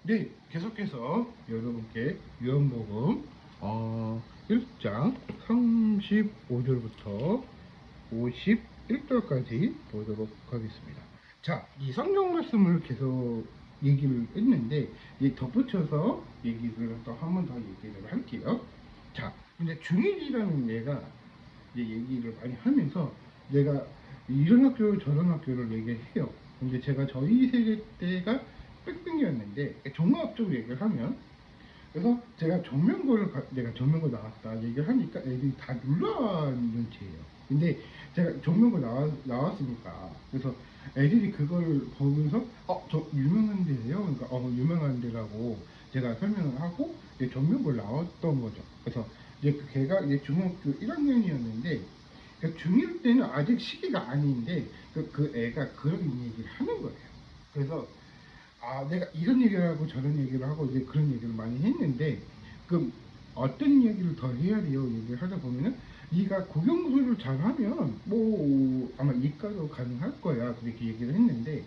네, 계속해서 여러분께 요한복음 1장 35절부터 51절까지 보도록 하겠습니다. 자, 이 성경 말씀을 계속 얘기를 했는데 덧붙여서 얘기를 또 한 번 더 얘기를 할게요. 자, 근데 중일이라는 얘가 이제 얘기를 많이 하면서 내가 이런 학교 저런 학교를 얘기해요. 근데 제가 저희 세대 때가 뺑뺑이었는데 종합적으로 얘기를 하면 그래서 제가 내가 전면고 나왔다 얘기를 하니까 애들이 다 놀라는 눈치예요. 근데 제가 전면고 나왔으니까 그래서 애들이 그걸 보면서 저 유명한 데예요. 그러니까 유명한 데라고 제가 설명을 하고 이제 전면고 나왔던 거죠. 그래서 이제 걔가 이제 중학교 1학년이었는데 중1 때는 아직 시기가 아닌데 그 애가 그런 얘기를 하는 거예요. 그래서 내가 이런 얘기를 하고 저런 얘기를 하고 이제 그런 얘기를 많이 했는데 그럼 어떤 얘기를 더 해야 돼요? 얘기를 하다 보면은 네가 국영수를 잘하면 뭐 아마 이과도 가능할 거야 그렇게 얘기를 했는데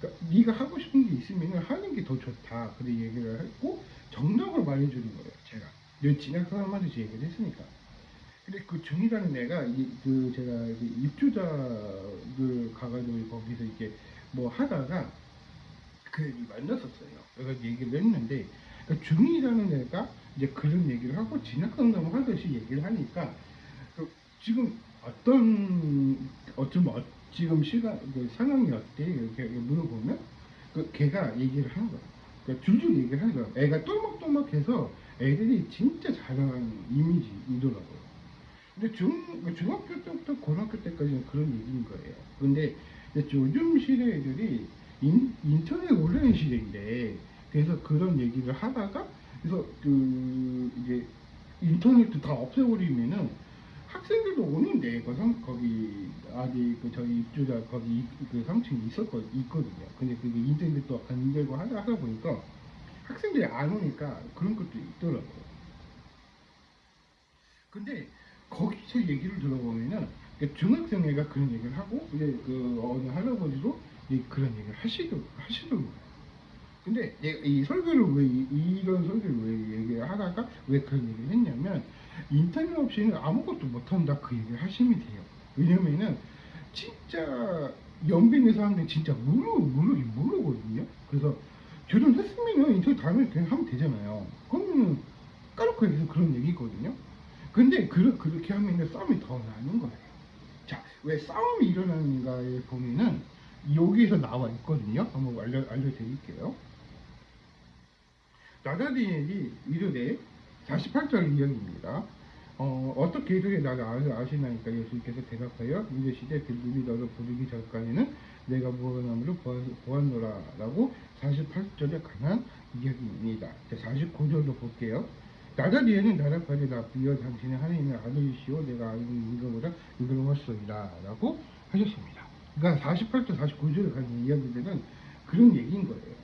그러니까 네가 하고 싶은 게 있으면 하는 게 더 좋다 그렇게 얘기를 했고 정답을 말해주는 거예요 제가 내 진학 사람한테 얘기를 했으니까 근데 그 중이라는 애가 그 제가 입주자를 가가지고 거기서 이렇게 뭐 하다가 그 애를 만났었어요. 그래서 얘기를 했는데 그 중이라는 애가 이제 그런 얘기를 하고 진학 상담을 하듯이 얘기를 하니까 그 지금 지금 시간 그 상황이 어때 이렇게 물어보면 그 걔가 얘기를 하는 거야. 그러니까 줄줄 얘기를 하는 거야. 애가 또박또박해서 애들이 진짜 잘하는 이미지이더라고요. 근데 중학교 때부터 고등학교 때까지는 그런 얘기인 거예요. 근데 요즘 시대 애들이 인터넷 온라인 시대인데, 그래서 그런 얘기를 하다가, 그래서 이제 인터넷도 다 없애버리면은 학생들도 오는데, 거기, 아직 저희 입주자, 거기 그 3층에 있거든요. 근데 그게 인터넷도 안 되고 하다 보니까 학생들이 안 오니까 그런 것도 있더라고요. 근데 거기서 얘기를 들어보면은 중학생 애가 그런 얘기를 하고 이제 그 어느 할아버지도 그런 얘기를 하시더라고요. 근데 내가 이 설교를 이런 설교를 왜 얘기를 하다가 왜 그런 얘기를 했냐면 인터넷 없이는 아무것도 못한다 그 얘기를 하시면 돼요. 왜냐면은 진짜 연변의 사람들이 진짜 모르거든요. 그래서 결혼했으면은 인터넷 다음에 그냥 하면 되잖아요. 그러면은 까놓고 해서 그런 얘기거든요. 근데 그렇게 하면 싸움이 더 나는 거예요. 자, 왜 싸움이 일어나는가에 보면은 여기에서 나와 있거든요. 한번 알려드릴게요. 나다니엘이 이르되 48절 이야기입니다. 어떻게 이르게 나를 아시나이까 예수님께서 대답하여 이르시되 빌립이 너를 부르기 전까지는 내가 무엇하므로 보았노라 라고 48절에 관한 이야기입니다. 49절도 볼게요. 나다니엘은 대답하되 나 비어 당신의 하나님의 아들이시오 내가 아는 이거보다 유명하소이다 라고 하셨습니다. 그러니까 48절 49절에 관한 이야기들은 그런 얘기인 거예요.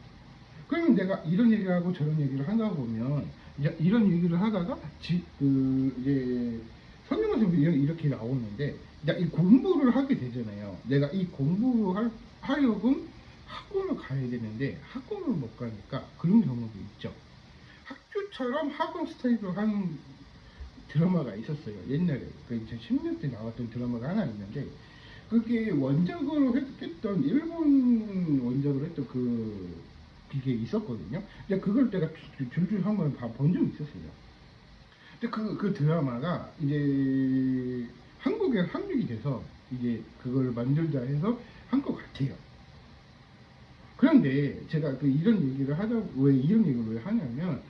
그러면 내가 이런 얘기를 하고 저런 얘기를 하다 보면 이제 이런 얘기를 하다가 이제 성경에서 이렇게 나오는데 내가 이 공부를 하게 되잖아요. 내가 이 공부를 하여금 학원을 가야 되는데 학원을 못 가니까 그런 경우도 있죠. 학교처럼 학원 스타일로 하는 드라마가 있었어요. 옛날에 그 2010년 때 나왔던 드라마가 하나 있는데 그게 원작으로 했던 일본 원작으로 했던 그게 있었거든요. 근데 그걸 내가 줄줄 한번 다 본 적이 있었어요. 근데 그 드라마가 이제 한국에 합류이 돼서 이제 그걸 만들자 해서 한 것 같아요. 그런데 제가 이런 얘기를 왜 이런 얘기를 왜 하냐면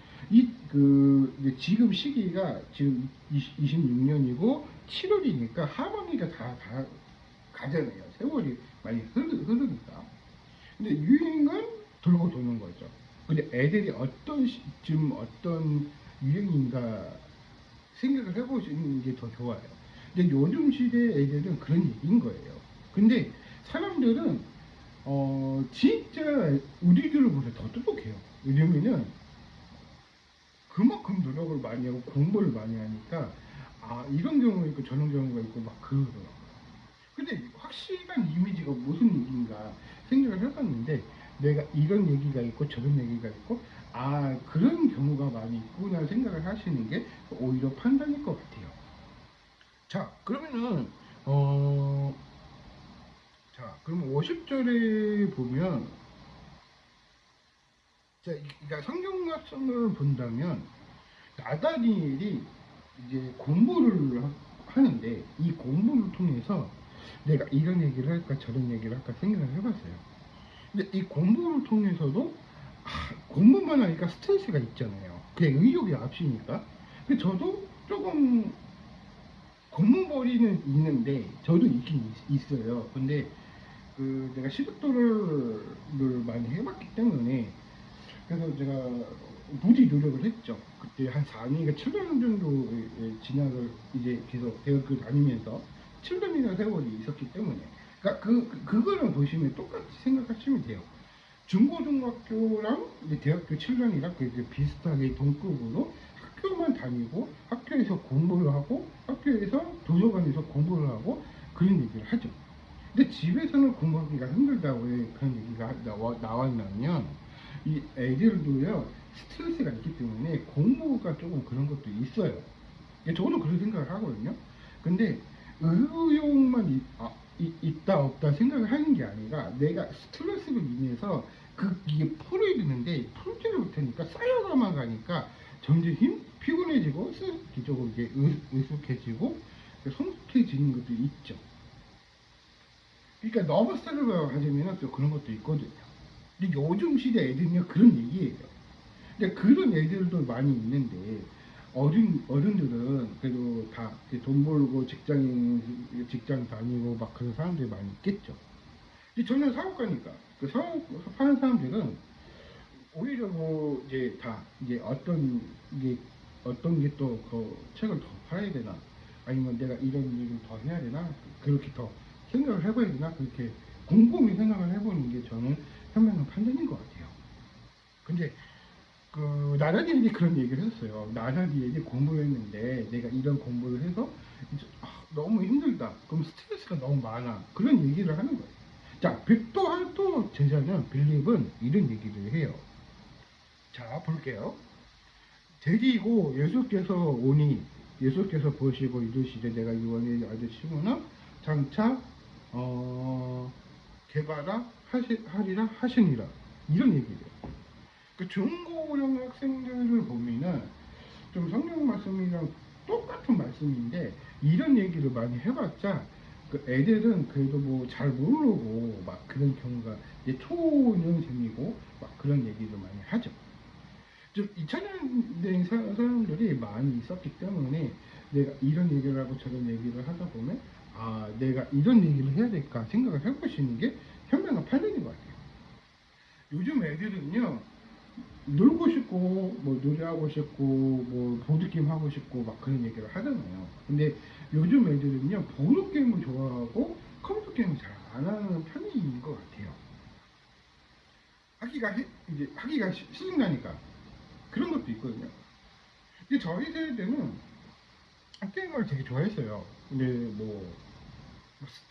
지금 시기가 지금 26년이고 7월이니까 하반기가 다 가잖아요. 세월이 많이 흐르니까. 근데 유행은 돌고 도는 거죠. 근데 애들이 어떤 지금 어떤 유행인가 생각을 해보시는 게 더 좋아요. 근데 요즘 시대 애들은 그런 얘기인 거예요. 근데 사람들은 진짜 우리들보다 더 똑똑해요. 왜냐면은 그만큼 노력을 많이 하고 공부를 많이 하니까 이런 경우가 있고 저런 경우가 있고 막 그러더라고요. 근데 확실한 이미지가 무슨 얘기인가 생각을 해봤는데 내가 이런 얘기가 있고 저런 얘기가 있고 아 그런 경우가 많이 있구나 생각을 하시는 게 오히려 판단일 것 같아요. 자 그러면은 어, 자 그럼 50절에 보면 자, 그러니까 성경 말씀을 본다면 나다니엘이 이제 공부를 하는데 이 공부를 통해서 내가 이런 얘기를 할까 저런 얘기를 할까 생각을 해봤어요. 근데 이 공부를 통해서도 공부만 하니까 스트레스가 있잖아요. 그게 의욕이 앞서니까. 근데 저도 조금 공부머리는 있는데 저도 있긴 있어요. 근데 그 내가 시각도를 많이 해봤기 때문에 그래서 제가 부디 노력을 했죠. 그때 한 4년인가 7년 정도 진학을 이제 계속 대학교 다니면서 7년이나 세월이 있었기 때문에 그러니까 그거랑 보시면 똑같이 생각하시면 돼요. 중고등학교랑 이제 대학교 7년이랑 비슷하게 동급으로 학교만 다니고 학교에서 공부를 하고 학교에서 도서관에서 공부를 하고 그런 얘기를 하죠. 근데 집에서는 공부하기가 힘들다고 왜 그런 얘기가 나왔냐면 이 애들도요 스트레스가 있기 때문에 공부가 조금 그런 것도 있어요. 저도 그런 생각을 하거든요. 근데 의욕만 있다 없다 생각을 하는 게 아니라 내가 스트레스로 인해서 이게 풀어야 되는데 풀지를 못하니까 쌓여가만 가니까 점점 피곤해지고 스스로 이제 으쓱해지고 성숙해지는 것도 있죠. 그러니까 너무 스트레스를 가지면 또 그런 것도 있거든요. 근데 요즘 시대 애들은요 그런 얘기예요. 근데 그런 애들도 많이 있는데 어른들은 그래도 다 돈 벌고 직장 다니고 막 그런 사람들이 많이 있겠죠. 근데 저는 사업가니까 그 사업하는 사람들은 오히려 뭐 이제 다 이제 어떤 게 또 그 책을 더 팔아야 되나 아니면 내가 이런 일을 더 해야 되나 그렇게 더 생각을 해봐야 되나 그렇게 곰곰이 생각을 해보는 게 저는 현명한 판단인 것 같아요. 근데 그 나나디에게 그런 얘기를 했어요. 나나디에게 공부를 했는데 내가 이런 공부를 해서 이제 너무 힘들다. 그럼 스트레스가 너무 많아. 그런 얘기를 하는 거예요. 자, 백도 할도 제자는 빌립은 이런 얘기를 해요. 자, 볼게요. 데리고 예수께서 오니 예수께서 보시고 이르시되 내가 이원의 아저씨구나 장차 개바라 하리라 하시니라 이런 얘기예요. 그 중고령 학생들을 보면은 좀 성경 말씀이랑 똑같은 말씀인데 이런 얘기를 많이 해봤자 그 애들은 그래도 뭐 잘 모르고 막 그런 경우가 이제 초년생이고 막 그런 얘기를 많이 하죠. 좀 2000년대 사람들이 많이 있었기 때문에 내가 이런 얘기를 하고 저런 얘기를 하다 보면 아 내가 이런 얘기를 해야 될까 생각을 해보시는 게 현명한 판단인 것 같아요. 요즘 애들은요 놀고 싶고 뭐 노래하고 싶고 뭐 보드게임 하고 싶고 막 그런 얘기를 하잖아요. 근데 요즘 애들은요 보드게임을 좋아하고 컴퓨터 게임을 잘 안 하는 편인 것 같아요. 이제 하기가 싫으니까 그런 것도 있거든요. 근데 저희 세대는 게임을 되게 좋아했어요. 근데 뭐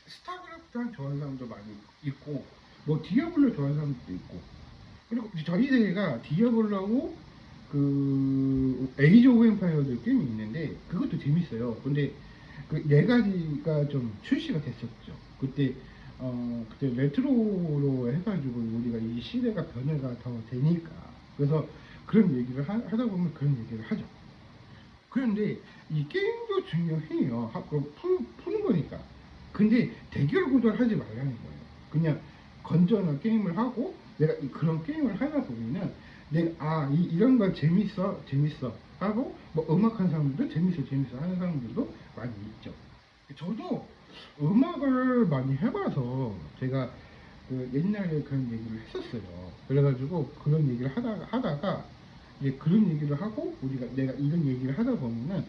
스타크래프트 좋아하는 사람도 많이 있고 뭐 디아블로 좋아하는 사람도 있고 그리고 저희 세대가 디아블로하고 그 에이지 오브 엠파이어들 게임이 있는데 그것도 재밌어요. 근데 그 네 가지가 좀 출시가 됐었죠. 그때 레트로로 해가지고 우리가 이 시대가 변화가 더 되니까 그래서 그런 얘기를 하다 보면 그런 얘기를 하죠. 그런데 이 게임도 중요해요. 푸는 거니까. 근데 대결 구도를 하지 말라는 거예요. 그냥 건전한 게임을 하고 내가 그런 게임을 하다 보면은 내가 이런 거 재밌어 하고 뭐 음악하는 사람들도 재밌어 하는 사람들도 많이 있죠. 저도 음악을 많이 해봐서 제가 그 옛날에 그런 얘기를 했었어요. 그래가지고 그런 얘기를 하다가 이제 그런 얘기를 하고 내가 이런 얘기를 하다 보면은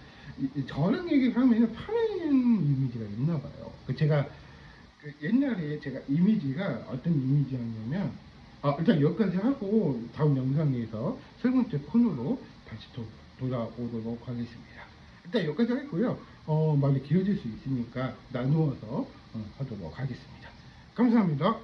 저런 얘기를 하면은 파는 이미지가 있나 봐요. 제가 그 옛날에 제가 이미지가 어떤 이미지였냐면 일단 여기까지 하고 다음 영상에서 세 번째 코너로 다시 돌아오도록 하겠습니다. 일단 여기까지 하고요. 말이 길어질 수 있으니까 나누어서 하도록 하겠습니다. 감사합니다.